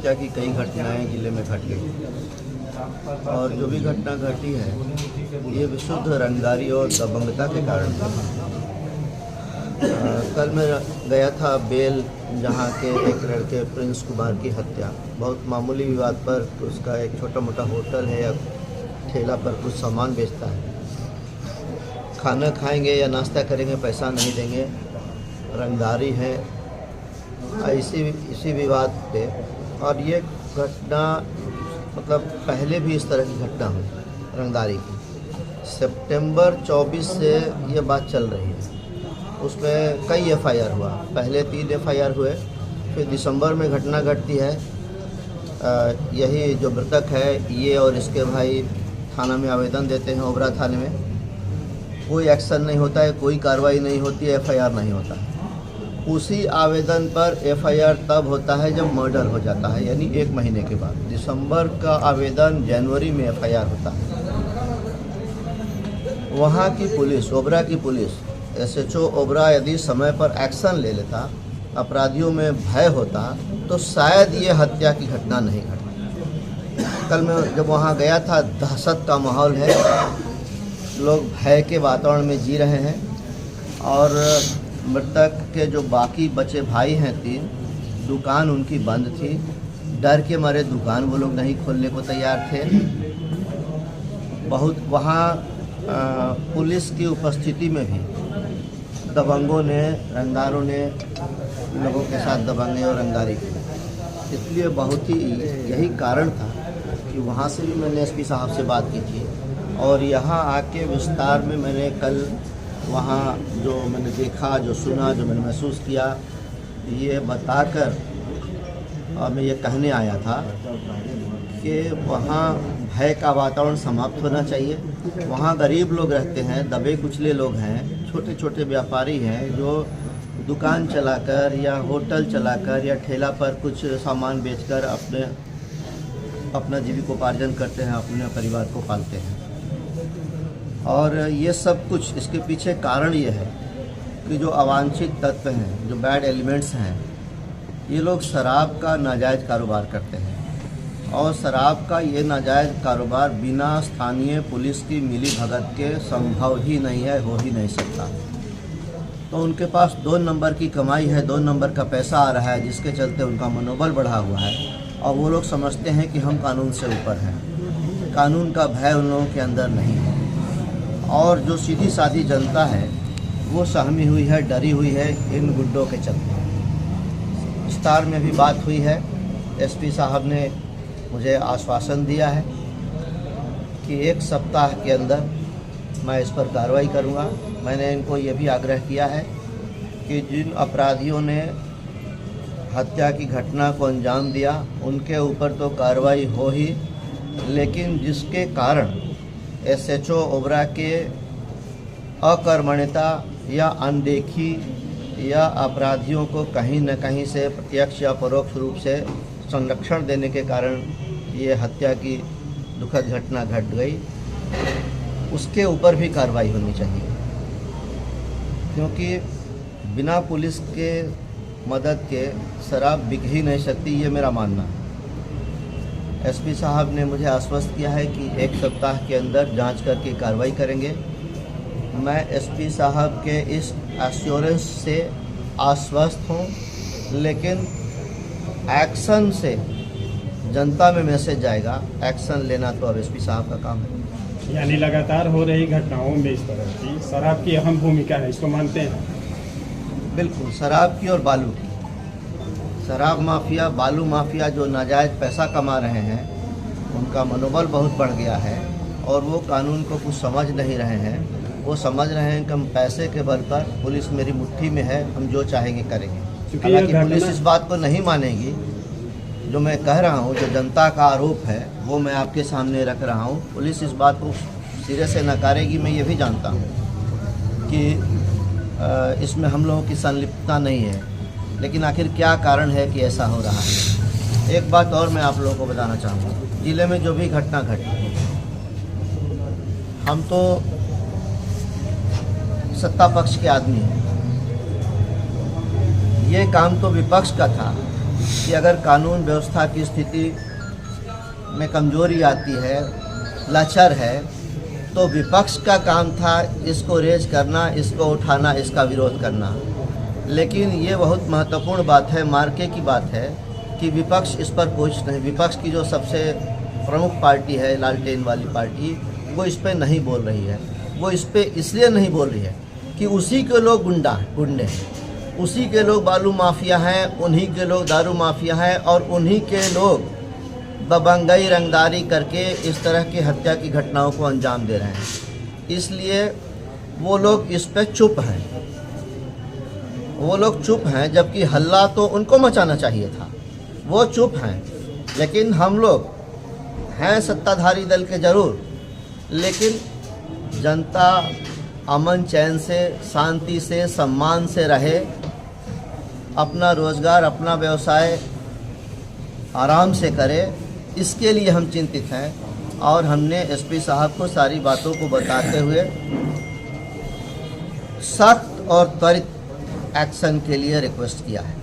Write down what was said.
हत्या की कई घटनाएं जिले में घट गई और जो भी घटना घटी है ये विशुद्ध रंगदारी और दबंगता के कारण थी। कल मैं गया था बेल, जहाँ के एक लड़के प्रिंस कुमार की हत्या बहुत मामूली विवाद पर, उसका एक छोटा मोटा होटल है या ठेला पर कुछ सामान बेचता है, खाना खाएंगे या नाश्ता करेंगे पैसा नहीं देंगे, रंगदारी है इसी विवाद पे। और ये घटना मतलब पहले भी इस तरह की घटना हुई रंगदारी की। सितंबर 24 से ये बात चल रही है, उसमें कई एफआईआर हुआ, पहले 3 एफआईआर हुए, फिर दिसंबर में घटना घटती है। यही जो मृतक है ये और इसके भाई थाना में आवेदन देते हैं, ओबरा थाने में, कोई एक्शन नहीं होता है, कोई कार्रवाई नहीं होती है, एफआईआर नहीं होता है। उसी आवेदन पर एफआईआर तब होता है जब मर्डर हो जाता है, यानी 1 महीने के बाद। दिसंबर का आवेदन जनवरी में एफआईआर होता है। वहाँ की पुलिस, ओबरा की पुलिस, एसएचओ ओबरा यदि समय पर एक्शन ले लेता, अपराधियों में भय होता, तो शायद ये हत्या की घटना नहीं घटती। कल मैं जब वहाँ गया था, दहशत का माहौल है, लोग भय के वातावरण में जी रहे हैं। और मृतक के जो बाकी बचे भाई हैं 3, दुकान उनकी बंद थी, डर के मारे दुकान वो लोग नहीं खोलने को तैयार थे। बहुत वहाँ पुलिस की उपस्थिति में भी दबंगों ने, रंगदारों ने लोगों के साथ दबंगे और रंगदारी की। इसलिए बहुत ही यही कारण था कि वहाँ से भी मैंने एसपी साहब से बात की थी और यहाँ आके विस्तार में मैंने कल वहाँ जो मैंने देखा, जो सुना, जो मैंने महसूस किया, ये बताकर और मैं ये कहने आया था कि वहाँ भय का वातावरण समाप्त होना चाहिए। वहाँ गरीब लोग रहते हैं, दबे कुचले लोग हैं, छोटे छोटे व्यापारी हैं जो दुकान चलाकर या होटल चलाकर या ठेला पर कुछ सामान बेचकर अपना जीविकोपार्जन करते हैं, अपने परिवार को पालते हैं। और ये सब कुछ, इसके पीछे कारण ये है कि जो अवांछित तत्व हैं, जो बैड एलिमेंट्स हैं, ये लोग शराब का नाजायज़ कारोबार करते हैं और शराब का ये नाजायज़ कारोबार बिना स्थानीय पुलिस की मिली भगत के संभव ही नहीं है, हो ही नहीं सकता। तो उनके पास 2 नंबर की कमाई है, 2 नंबर का पैसा आ रहा है, जिसके चलते उनका मनोबल बढ़ा हुआ है और वो लोग समझते हैं कि हम कानून से ऊपर हैं। कानून का भय उन लोगों के अंदर नहीं है और जो सीधी सादी जनता है वो सहमी हुई है, डरी हुई है इन गुंडों के चलते। विस्तार में भी बात हुई है, एसपी साहब ने मुझे आश्वासन दिया है कि 1 सप्ताह के अंदर मैं इस पर कार्रवाई करूंगा। मैंने इनको ये भी आग्रह किया है कि जिन अपराधियों ने हत्या की घटना को अंजाम दिया उनके ऊपर तो कार्रवाई हो ही, लेकिन जिसके कारण एसएचओ ओबरा के अकर्मण्यता या अनदेखी या अपराधियों को कहीं न कहीं से प्रत्यक्ष या परोक्ष रूप से संरक्षण देने के कारण ये हत्या की दुखद घटना घट गई, उसके ऊपर भी कार्रवाई होनी चाहिए। क्योंकि बिना पुलिस के मदद के शराब बिक ही नहीं सकती, ये मेरा मानना है। एसपी साहब ने मुझे आश्वस्त किया है कि 1 सप्ताह के अंदर जांच करके कार्रवाई करेंगे। मैं एसपी साहब के इस एश्योरेंस से आश्वस्त हूँ, लेकिन एक्शन से जनता में मैसेज जाएगा, एक्शन लेना तो अब एसपी साहब का काम है। यानी लगातार हो रही घटनाओं में इस तरह की शराब की अहम भूमिका है, इसको मानते हैं? बिल्कुल, शराब की और बालू की। शराब माफिया, बालू माफिया जो नाजायज़ पैसा कमा रहे हैं, उनका मनोबल बहुत बढ़ गया है और वो कानून को कुछ समझ नहीं रहे हैं। वो समझ रहे हैं कि हम पैसे के बल पर, पुलिस मेरी मुट्ठी में है, हम जो चाहेंगे करेंगे। हालांकि पुलिस इस बात को नहीं मानेगी। जो मैं कह रहा हूँ, जो जनता का आरोप है, वो मैं आपके सामने रख रहा हूँ। पुलिस इस बात को सिरे से नकारेगी, मैं ये भी जानता हूँ कि इसमें हम लोगों की संलिप्तता नहीं है, लेकिन आखिर क्या कारण है कि ऐसा हो रहा है। एक बात और मैं आप लोगों को बताना चाहूँगा, ज़िले में जो भी घटना घटी, हम तो सत्ता पक्ष के आदमी हैं, ये काम तो विपक्ष का था कि अगर कानून व्यवस्था की स्थिति में कमजोरी आती है, लाचार है, तो विपक्ष का काम था इसको रेज करना, इसको उठाना, इसका विरोध करना। लेकिन ये बहुत महत्वपूर्ण बात है, मार्के की बात है कि विपक्ष इस पर कुछ नहीं, विपक्ष की जो सबसे प्रमुख पार्टी है, लालटेन वाली पार्टी, वो इस पर नहीं बोल रही है। वो इस पर इसलिए नहीं बोल रही है कि उसी के लोग गुंडे हैं, उसी के लोग बालू माफिया हैं, उन्हीं के लोग दारू माफिया हैं और उन्हीं के लोग दबंगई रंगदारी करके इस तरह की हत्या की घटनाओं को अंजाम दे रहे हैं। इसलिए वो लोग इस पर चुप हैं, वो लोग चुप हैं, जबकि हल्ला तो उनको मचाना चाहिए था। वो चुप हैं, लेकिन हम लोग हैं सत्ताधारी दल के ज़रूर, लेकिन जनता अमन चैन से, शांति से, सम्मान से रहे, अपना रोज़गार, अपना व्यवसाय आराम से करे, इसके लिए हम चिंतित हैं। और हमने एसपी साहब को सारी बातों को बताते हुए सख्त और त्वरित एक्शन के लिए रिक्वेस्ट किया है।